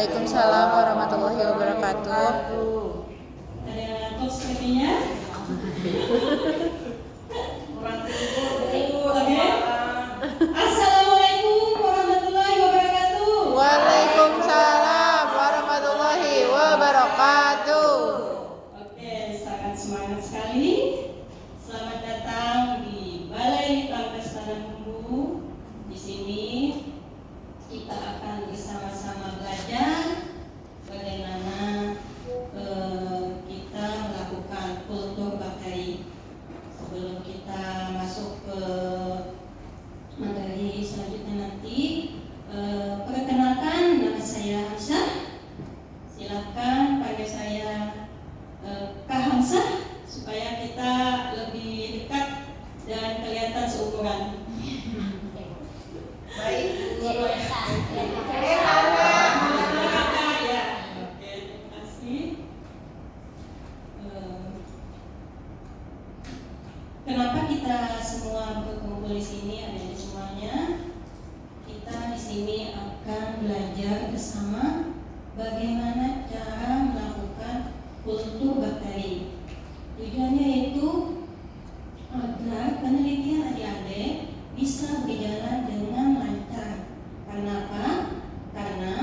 Waalaikumsalam warahmatullahi wabarakatuh. Ada yang ngantuk sepertinya? Oke. Assalamualaikum warahmatullahi wabarakatuh. Waalaikumsalam warahmatullahi wabarakatuh. Oke, sangat semangat sekali. Selamat datang di Balai Tanpas Tanam Bumbu. Di sini kita akan bersama-sama belajar bagaimana kita melakukan kultur bakteri. Sebelum kita masuk ke materi selanjutnya nanti, perkenalkan, nama saya Hamzah. Silakan panggil saya Kak Hamzah supaya kita lebih dekat dan kelihatan seumuran. Baik, terima kasih. Kenapa kita semua berkumpul di sini, ada di semuanya? Kita di sini akan belajar bersama bagaimana cara melakukan kultur bakteri. Tujuannya itu agar penelitian adik-adik bisa berjalan dengan lancar. Karena apa? Karena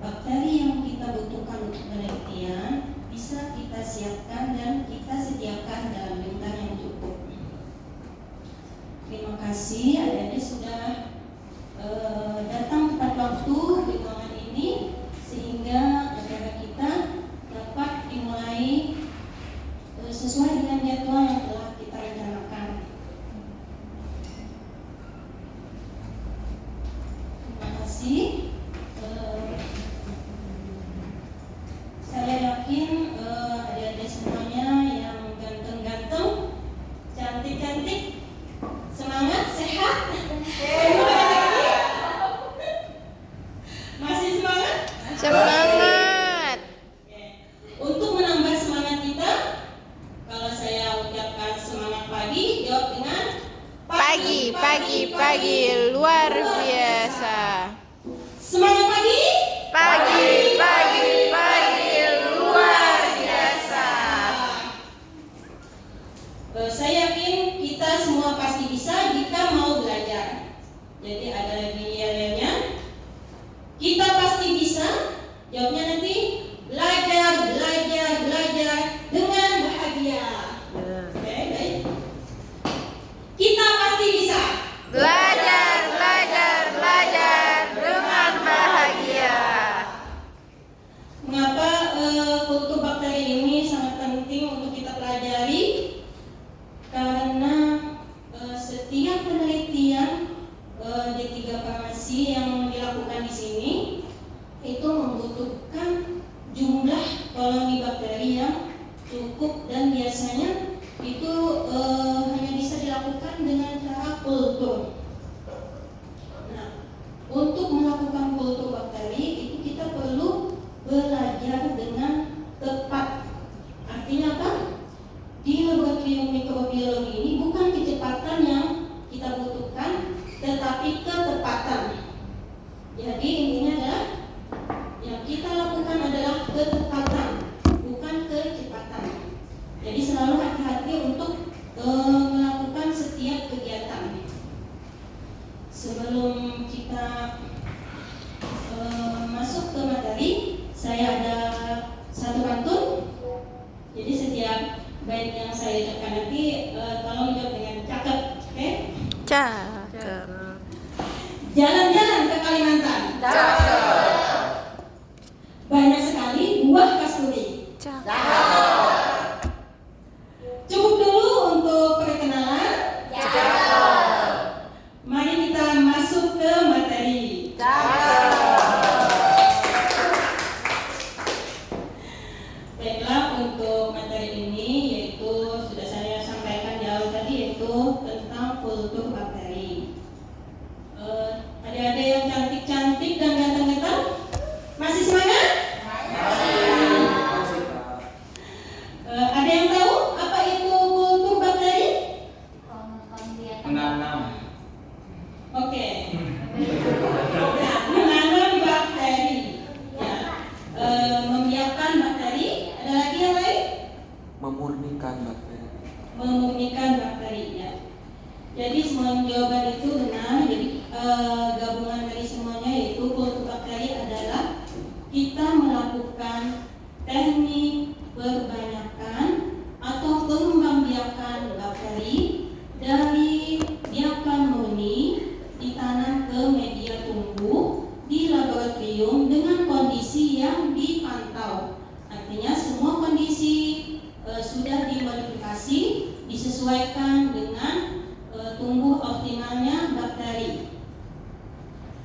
bakteri yang kita butuhkan untuk penelitian bisa kita siapkan dan kita sediakan dalam jumlah yang cukup. Terima kasih adik-adik sudah datang tepat waktu di ruangan ini sehingga acara kita dapat dimulai sesuai dengan jadwal yang telah kita rencanakan. Terima kasih. Saya yakin adik-adik semuanya yang ganteng-ganteng, cantik-cantik, semangat, sehat. Masih semangat? Semangat. Untuk menambah semangat kita, kalau saya ucapkan semangat pagi, jawab dengan Pagi luar biasa. semangat pagi. Pagi luar biasa. Saya yakin kita semua pasti bisa jika mau belajar. Jadi ada lagi yel-yelnya. Kita pasti bisa. Jawabnya nanti belajar dengan bahagia. Oke, baik. Kita pasti bisa. Belajar dengan bahagia. Mengapa kultur bakteri ini sangat penting untuk kita pelajari? Karena setiap penelitian D3 farmasi yang dilakukan di sini itu membutuhkan jumlah koloni bakteri yang cukup dan biasanya itu hanya bisa dilakukan dengan cara kultur. Nah, untuk melakukan kultur bakteri itu kita perlu belajar dengan tepat. Artinya apa? Di laboratorium mikrobiologi ini bukan kecepatan yang kita butuhkan, tetapi ketepatan. Jadi intinya adalah yang kita lakukan adalah ketepatan, bukan kecepatan. Jadi selalu hati-hati untuk melakukan setiap kegiatan. Sebelum kita masuk ke materi, saya ada satu pantun. Jadi setiap bait yang saya ucapkan nanti tolong jawab dengan cakep, oke? Cakep. Jalan-jalan ke Kalimantan. Cakep. Banyak sekali buah kasturi. Cakep. Cukup dulu untuk perkenalan. Mari kita masuk ke materi. Baiklah, untuk materi ini yaitu sudah saya sampaikan di awal tadi, yaitu tentang kultur bakteri. Adik-adik yang cantik-cantik dan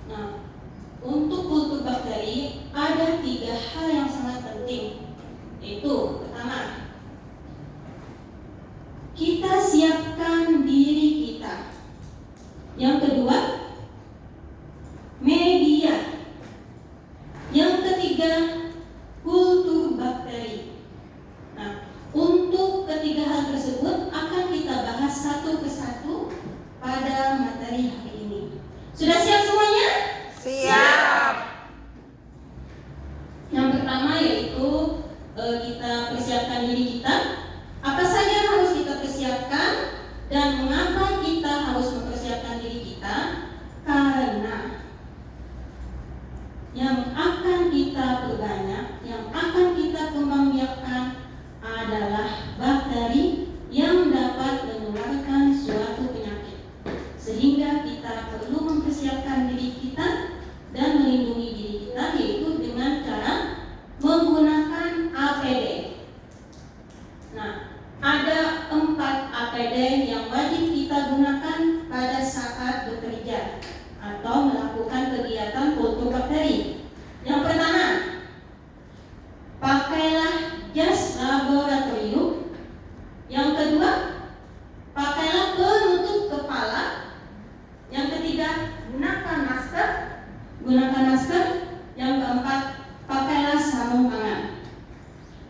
Nah, untuk kultur bakteri ada 3 hal yang sangat penting. Yaitu pertama, kita siapkan diri kita. Yang kedua, media. Yang ketiga, kultur bakteri. Nah, untuk ketiga hal tersebut akan kita bahas satu persatu pada materi hari ini. Sudah siap semuanya? Siap. Yang pertama yaitu kita persiapkan diri kita. Apa saja yang harus kita persiapkan dan mengapa kita harus mempersiapkan diri kita? Karena yang akan kita perbanyak, yang akan kita kembangbiakkan adalah bakteri yang dapat menularkan suatu penyakit. Sehingga kita perlu mempersiapkan diri kita dan melindungi diri kita, yaitu dengan cara menggunakan APD. Nah, ada 4 APD yang wajib kita gunakan pada saat bekerja atau melakukan kegiatan kultur bakteri. Yang pertama, pakailah jas laboratorium. Yang kedua, pakailah penutup kepala. Yang ketiga, gunakan masker. Yang keempat, pakailah sarung tangan.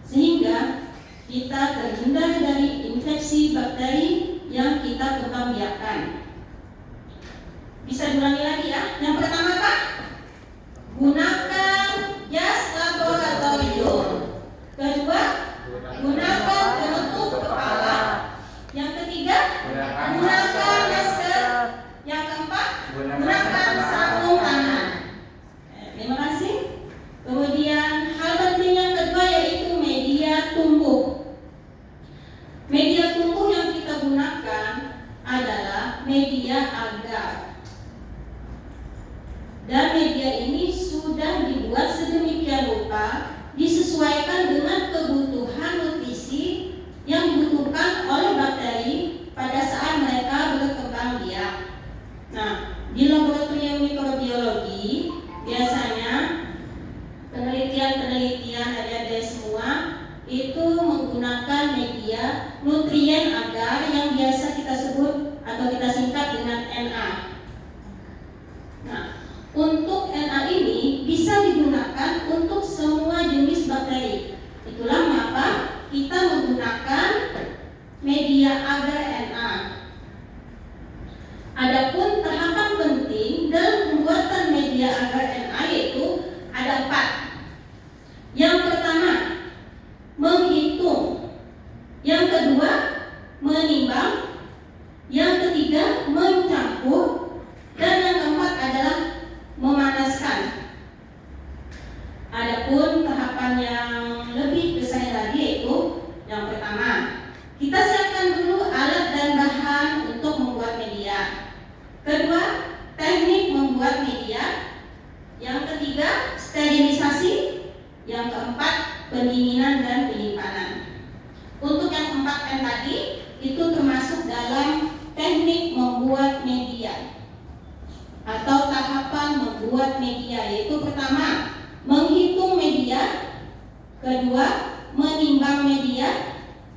Sehingga kita terhindar dari infeksi bakteri yang kita kembangbiakkan. Bisa diulangi lagi ya. Yang pertama apa? Gunakan jas laboratorium. Kedua, gunakan penutup kepala. Yang ketiga, gunakan masker. Yang keempat, gunakan sarung tangan. Terima kasih. Kemudian hal penting yang kedua yaitu media tumbuh. Media tumbuh yang kita gunakan adalah media agar. Dan media ini sudah dibuat sedemikian rupa disesuaikan dengan kebutuhan nutrisi yang dibutuhkan oleh bakteri pada saat mereka berkembang biak. Nah, di laboratorium mikrobiologi biasanya penelitian adik-adik semua itu menggunakan media nutrien agar yang biasa kita sebut atau kita singkat dengan Na. Nah, untuk Na ini bisa digunakan untuk semua jenis bakteri. Itulah mengapa kita menggunakan media agar Na. Adapun tahapan penting dalam pembuatan media agar Na yaitu ada 4. Yang pertama, menghitung. Yang kedua, menimbang. Yang ketiga, mencampur. Dan yang keempat adalah memanaskan. Adapun tahapan yang lebih besar lagi yaitu yang pertama, kita siapkan dulu alat dan bahan untuk membuat media. Kedua, teknik membuat media. Yang ketiga, sterilisasi. Yang keempat, pendinginan dan penyimpanan. Untuk yang 4 tadi itu termasuk dalam teknik membuat media atau tahapan membuat media, yaitu pertama, menghitung media. Kedua, menimbang media.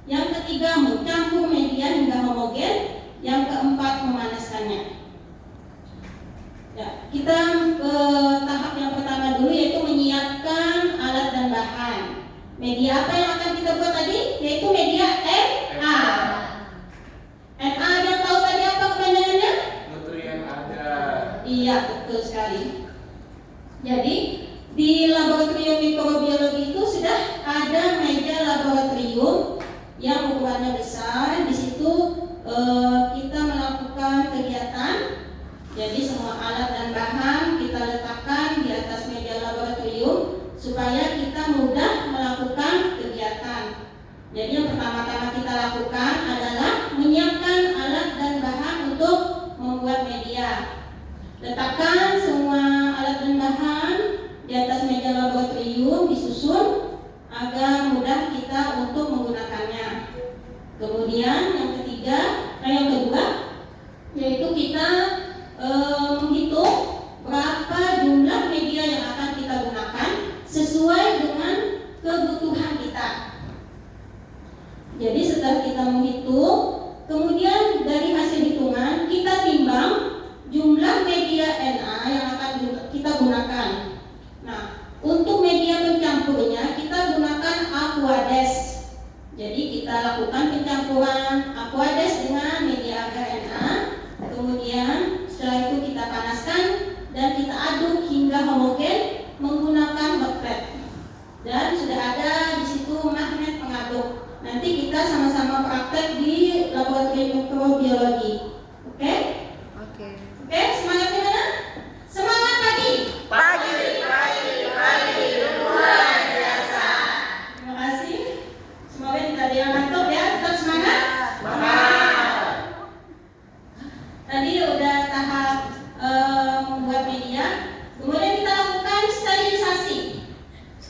Yang ketiga, mencampur media hingga homogen. Yang keempat, memanaskannya. Ya, kita ke tahap yang pertama dulu, yaitu menyiapkan alat dan bahan. Media apa yang akan kita buat tadi? Yaitu media Na. Na yang tahu tadi apa kepanjangannya? Nutrien agar. Iya, betul sekali. Jadi di laboratorium mikrobiologi itu sudah ada meja laboratorium yang ukurannya besar. Di situ kita melakukan kegiatan. Jadi semua alat dan bahan kita letakkan di atas meja laboratorium supaya kita mudah melakukan kegiatan. Jadi yang pertama-tama kita lakukan adalah menyiapkan alat dan bahan untuk membuat media. Letakkan semua alat dan bahan di atas meja laboratorium, disusun agar mudah kita untuk menggunakannya. Kemudian yang kedua yaitu kita menghitung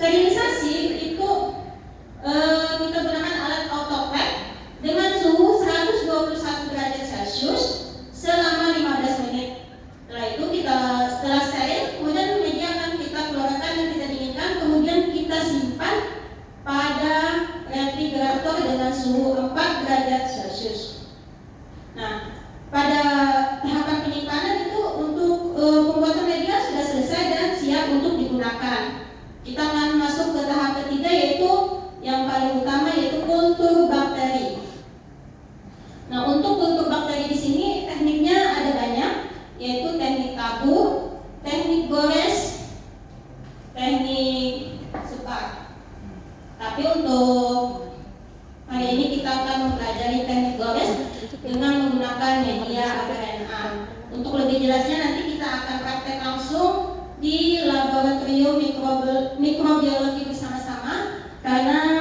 Sterilisasi itu kita gunakan alat autoclave dengan suhu 121 derajat Celcius selama 15 menit. Setelah itu setelah steril, kemudian media akan kita keluarkan yang kita dinginkan, kemudian kita simpan pada refrigerator dengan suhu 4 derajat Celcius. Nah, pada tahapan penyimpanan itu untuk pembuatan media sudah selesai dan siap untuk digunakan. Kita akan masuk ke tahap ketiga, yaitu yang paling utama, yaitu kultur bakteri. Nah, untuk kultur bakteri di sini tekniknya ada banyak, yaitu teknik tabur, teknik gores, teknik sebar. Tapi untuk hari ini kita akan mempelajari teknik gores dengan menggunakan media RNA. Untuk lebih jelasnya nanti kita akan praktek langsung di laboratorium mikrobiologi bersama-sama, karena